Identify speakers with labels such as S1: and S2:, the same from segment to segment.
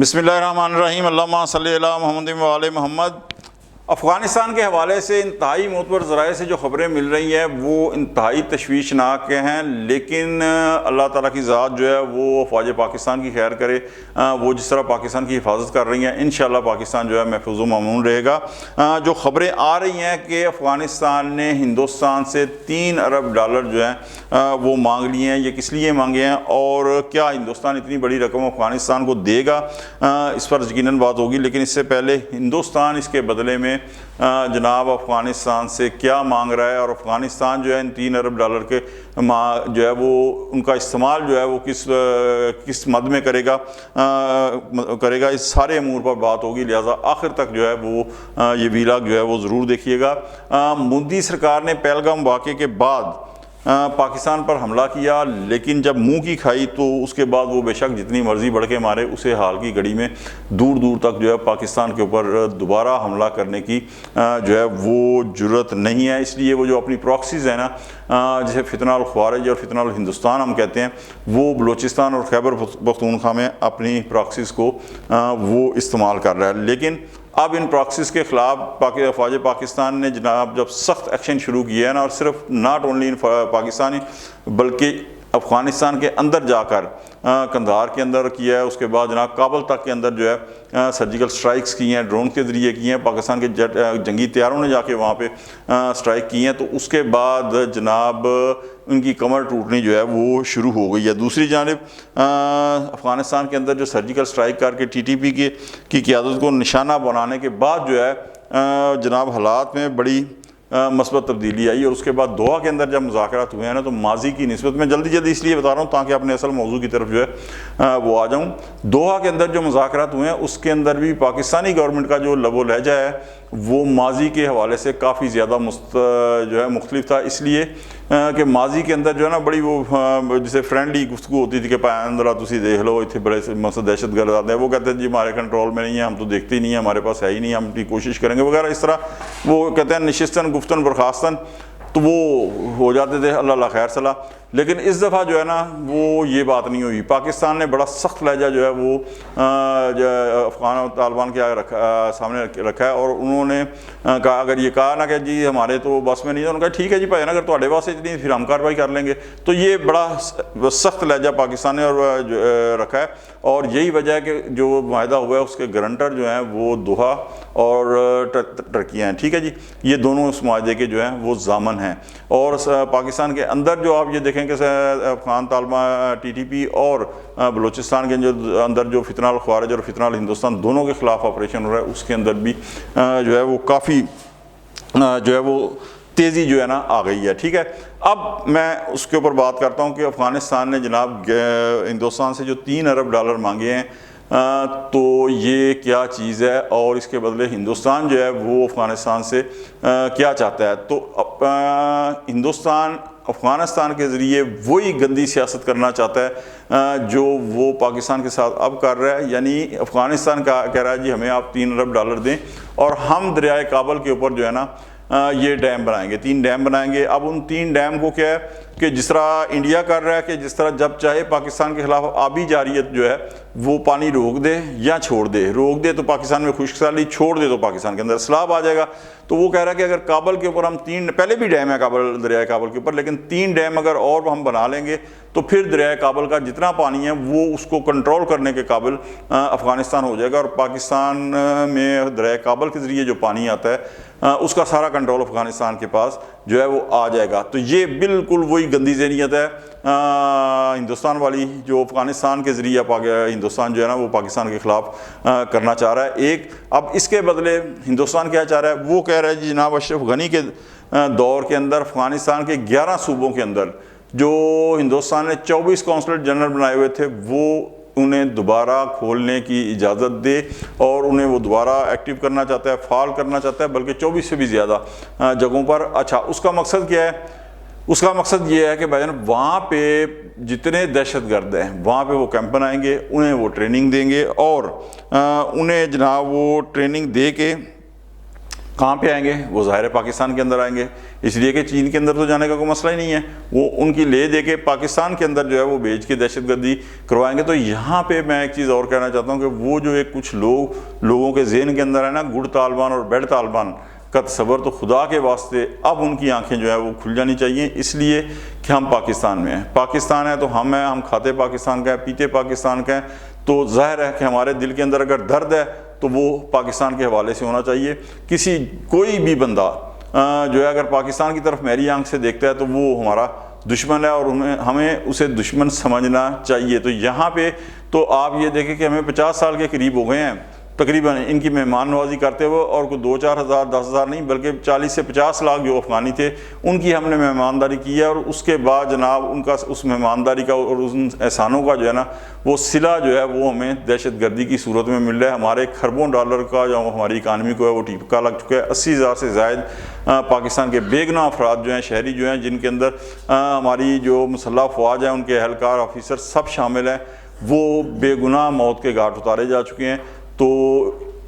S1: बिस्मिल्लाहिर्रहमानिर्रहीम अल्लाहुम्मा सल्ली अला मुहम्मद व आले मोहम्मद। अफ़गानिस्तान के हवाले से इंतहाई मोतबर ज़राए से जो ख़बरें मिल रही हैं वो इंतहाई तशवीशनाक हैं, लेकिन अल्लाह ताला की ज़ात जो है वो फ़ौज पाकिस्तान की खैर करे। वो जिस तरह पाकिस्तान की हिफाजत कर रही हैं, इंशाअल्लाह पाकिस्तान जो है महफूज़ व मामून रहेगा। जो ख़बरें आ रही हैं कि अफ़गानिस्तान ने हिंदुस्तान से $3 अरब जो हैं वो मांग लिए हैं, ये किस लिए मांगे हैं और क्या हिंदुस्तान इतनी बड़ी रकम अफ़गानिस्तान को देगा, इस पर यकीनन बात होगी। लेकिन इससे पहले हिंदुस्तान इसके बदले में जनाब अफ़गानिस्तान से क्या मांग रहा है और अफ़गानिस्तान जो है इन $3 अरब के जो है वो उनका इस्तेमाल जो है वो किस मद में करेगा इस सारे अमूर पर बात होगी। लिहाजा आखिर तक जो है वो ये वीलॉग जो है वो ज़रूर देखिएगा। मोदी सरकार ने पहलगाम वाक़े के बाद पाकिस्तान पर हमला किया, लेकिन जब मुंह की खाई तो उसके बाद वो बेशक जितनी मर्ज़ी बढ़ के मारे, उसे हाल की घड़ी में दूर दूर तक जो है पाकिस्तान के ऊपर दोबारा हमला करने की जो है वो जुर्रत नहीं है। इसलिए वो जो अपनी प्रॉक्सीज़ है ना, जैसे फितना अल ख्वारिज और फितना अल हिंदुस्तान हम कहते हैं, वो बलूचिस्तान और खैबर पख्तूनख्वा में अपनी प्रॉक्सीज़ को वो इस्तेमाल कर रहा है। लेकिन अब इन प्रॉक्सीज़ के ख़िलाफ़ फ़ौज पाकिस्तान ने जनाब जब सख्त एक्शन शुरू किया है ना, और सिर्फ नॉट ओनली इन पाकिस्तानी बल्कि अफ़गानिस्तान के अंदर जाकर कंधार के अंदर किया है, उसके बाद जनाब काबल तक के अंदर जो है सर्जिकल स्ट्राइक्स की हैं, ड्रोन के ज़रिए की हैं, पाकिस्तान के जंगी तैयारों ने जाके वहाँ पे स्ट्राइक की हैं। तो उसके बाद जनाब उनकी कमर टूटनी जो है वो शुरू हो गई है। दूसरी जानिब अफ़गानिस्तान के अंदर जो सर्जिकल स्ट्राइक करके TTP की क़यादत को निशाना बनाने के बाद जो है जनाब हालात में बड़ी मस्बत तब्दीली आई। और उसके बाद दोहा के अंदर जब मुज़ाकरात हुए हैं ना, तो माजी की निस्बत में जल्दी इसलिए बता रहा हूँ ताकि अपने असल मौजू की तरफ जो है वो आ जाऊँ। दोहा के अंदर जो मुज़ाकरात हुए हैं उसके अंदर भी पाकिस्तानी गवर्नमेंट का जो लबो लहजा है वो माजी के हवाले से काफ़ी ज़्यादा जो है मुख्तलिफ था। इसलिए कि माजी के अंदर जो है ना बड़ी वो जैसे फ्रेंडली गुफ्तगू होती थी कि अंदर तुसी देख लो इतने बड़े मसद दहशत गर्द आते हैं, वो कहते हैं जी हमारे कंट्रोल में नहीं है, हम तो देखते ही नहीं है, हमारे पास है ही नहीं, हम अपनी कोशिश करेंगे वगैरह। इस तरह वो कहते हैं नशिस्तन गुफ्तन बर्खास्तन, तो वो हो जाते थे अल्लाह खैर सलाह। लेकिन इस दफ़ा जो है ना वो ये बात नहीं हुई। पाकिस्तान ने बड़ा सख्त लहजा जो है वो अफ़गान तालिबान के सामने रखा है, और उन्होंने कहा, अगर ये कहा ना कि जी हमारे तो बस में नहीं है, उन्होंने कहा ठीक है जी भाई, अगर ਤੁਹਾਡੇ पास इतनी फिर हम कार्रवाई कर लेंगे। तो ये बड़ा सख्त लहजा पाकिस्तान ने रखा है, और यही वजह है कि जो माहिदा हुआ है उसके गारंटर जो हैं वो दोहा और टर्किया हैं। ठीक है जी, ये दोनों उस माहदे के जो हैं वो ज़ामन हैं। और पाकिस्तान के अंदर जो आप ये देखें कि अफ़गान तालिबान TTP और बलूचिस्तान के जो अंदर जो फितना अल ख्वारिज और फितना अल हिंदुस्तान दोनों के ख़िलाफ़ ऑपरेशन हो रहा है, उसके अंदर भी जो है वो काफ़ी जो है वो तेज़ी जो है ना आ गई है। ठीक है, अब मैं उसके ऊपर बात करता हूँ कि अफ़गानिस्तान ने जनाब हिंदुस्तान से जो $3 अरब मांगे हैं, तो ये क्या चीज़ है और इसके बदले हिंदुस्तान जो है वो अफ़गानिस्तान से क्या चाहता है। तो हिंदुस्तान अफ़गानिस्तान के ज़रिए वही गंदी सियासत करना चाहता है जो वो पाकिस्तान के साथ अब कर रहा है। यानी अफ़गानिस्तान का कह रहा है जी हमें आप $3 अरब दें और हम दरियाए काबल के ऊपर जो है ना ये डैम बनाएंगे, 3 डैम बनाएंगे। अब उन 3 डैम को क्या है कि जिस तरह इंडिया कर रहा है कि जिस तरह जब चाहे पाकिस्तान के ख़िलाफ़ आबी जारियत जो है वो पानी रोक दे या छोड़ दे, रोक दे तो पाकिस्तान में खुश्क साली, छोड़ दे तो पाकिस्तान के अंदर सैलाब आ जाएगा। तो वो कह रहा है कि अगर काबल के ऊपर हम 3, पहले भी डैम है काबल दरियाए काबल के ऊपर, लेकिन 3 डैम अगर और हम बना लेंगे तो फिर दरियाए काबल का जितना पानी है वो उसको कंट्रोल करने के काबिल अफ़गानिस्तान हो जाएगा, और पाकिस्तान में दरियाए काबल के ज़रिए जो पानी आता है उसका सारा कंट्रोल अफ़गानिस्तान के पास जो है वो आ जाएगा। तो ये बिल्कुल वही गंदी ज़हनियत है हिंदुस्तान वाली जो अफ़गानिस्तान के ज़रिए हिंदुस्तान जो है ना वो पाकिस्तान के ख़िलाफ़ करना चाह रहा है। अब इसके बदले हिंदुस्तान क्या चाह रहा है, वो कह रहा है जी जनाब अशरफ गनी के दौर के अंदर अफ़गानिस्तान के 11 सूबों के अंदर जो हिंदुस्तान ने 24 कौंसलेट जनरल बनाए हुए थे वो उन्हें दोबारा खोलने की इजाज़त दे, और उन्हें वो दोबारा एक्टिव करना चाहता है, फाल करना चाहता है, बल्कि 24 से भी ज़्यादा जगहों पर। अच्छा, उसका मकसद क्या है? उसका मकसद ये है कि भाईजान वहाँ पे जितने दहशतगर्द हैं वहाँ पे वो कैंप बनाएंगे, उन्हें वो ट्रेनिंग देंगे, और उन्हें जनाब वो ट्रेनिंग दे के کہاں پہ آئیں گے؟ وہ ظاہر ہے پاکستان کے اندر آئیں گے، اس لیے کہ چین کے اندر تو جانے کا کوئی مسئلہ ہی نہیں ہے، وہ ان کی لے دے کے پاکستان کے اندر جو ہے وہ بھیج کے دہشت گردی کروائیں گے۔ تو یہاں پہ میں ایک چیز اور کہنا چاہتا ہوں کہ وہ جو ایک کچھ لوگوں کے ذہن کے اندر ہے نا گڑ طالبان اور بیڈ طالبان کا تصور، تو خدا کے واسطے اب ان کی آنکھیں جو ہے وہ کھل جانی چاہیے، اس لیے کہ ہم پاکستان میں ہیں، پاکستان ہے تو ہم ہیں، ہم کھاتے پاکستان کا ہیں، پیتے پاکستان کا ہیں، تو ظاہر ہے کہ ہمارے دل کے اندر اگر درد ہے تو وہ پاکستان کے حوالے سے ہونا چاہیے۔ کوئی بھی بندہ جو ہے اگر پاکستان کی طرف میری آنکھ سے دیکھتا ہے تو وہ ہمارا دشمن ہے، اور ہمیں اسے دشمن سمجھنا چاہیے۔ تو یہاں پہ تو آپ یہ دیکھیں کہ ہمیں 50 سال کے قریب ہو گئے ہیں تقریباً ان کی مہمان نوازی کرتے ہوئے، اور کوئی 2-4 ہزار 10 ہزار نہیں بلکہ 40 سے 50 لاکھ جو افغانی تھے ان کی ہم نے مہمانداری کی ہے، اور اس کے بعد جناب ان کا اس مہمانداری کا اور ان احسانوں کا جو ہے نا وہ صلہ جو ہے وہ ہمیں دہشت گردی کی صورت میں مل رہا ہے۔ ہمارے کھربوں ڈالر کا جو ہماری اکانومی کو ہے وہ ٹیکا لگ چکا ہے، 80,000 سے زائد پاکستان کے بے گناہ افراد جو ہیں، شہری جو ہیں، جن کے اندر ہماری جو مسلح افواج ہیں ان کے اہلکار آفیسر سب شامل ہیں، وہ بے گناہ موت کے گھاٹ اتارے جا چکے ہیں۔ تو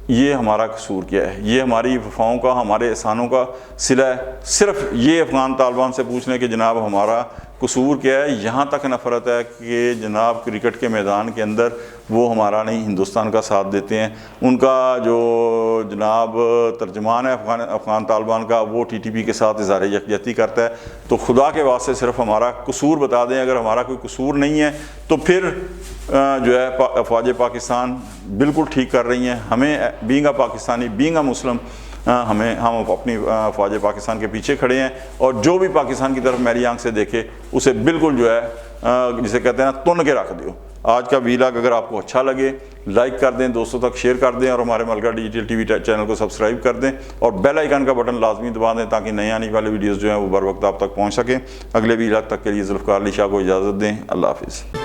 S1: یہ ہمارا قصور کیا ہے؟ یہ ہماری وفاؤں کا، ہمارے احسانوں کا صلہ ہے؟ صرف یہ افغان طالبان سے پوچھ لیں کہ جناب ہمارا قصور کیا ہے؟ یہاں تک نفرت ہے کہ جناب کرکٹ کے میدان کے اندر وہ ہمارا نہیں ہندوستان کا ساتھ دیتے ہیں۔ ان کا جو جناب ترجمان ہے افغان طالبان کا، وہ ٹی ٹی پی کے ساتھ اظہار یکجہتی کرتا ہے۔ تو خدا کے واسطے صرف ہمارا قصور بتا دیں، اگر ہمارا کوئی قصور نہیں ہے تو پھر جو ہے افواج پاکستان بالکل ٹھیک کر رہی ہیں۔ ہمیں being a Pakistani, being a Muslim, ہم اپنی افواج پاکستان کے پیچھے کھڑے ہیں، اور جو بھی پاکستان کی طرف میری آنکھ سے دیکھے اسے بالکل جو ہے جسے کہتے ہیں نا تن کے رکھ دیو۔ آج کا ویلاگ اگر آپ کو اچھا لگے لائک کر دیں، دوستوں تک شیئر کر دیں، اور ہمارے ملکہ ڈیجیٹل ٹی وی چینل کو سبسکرائب کر دیں، اور بیل آئیکن کا بٹن لازمی دبا دیں تاکہ نئے آنے والے ویڈیوز جو ہیں وہ بر وقت آپ تک پہنچ سکیں۔ اگلے ویلاگ تک کے لیے ذوالفقار علی شاہ کو اجازت دیں۔ اللہ حافظ۔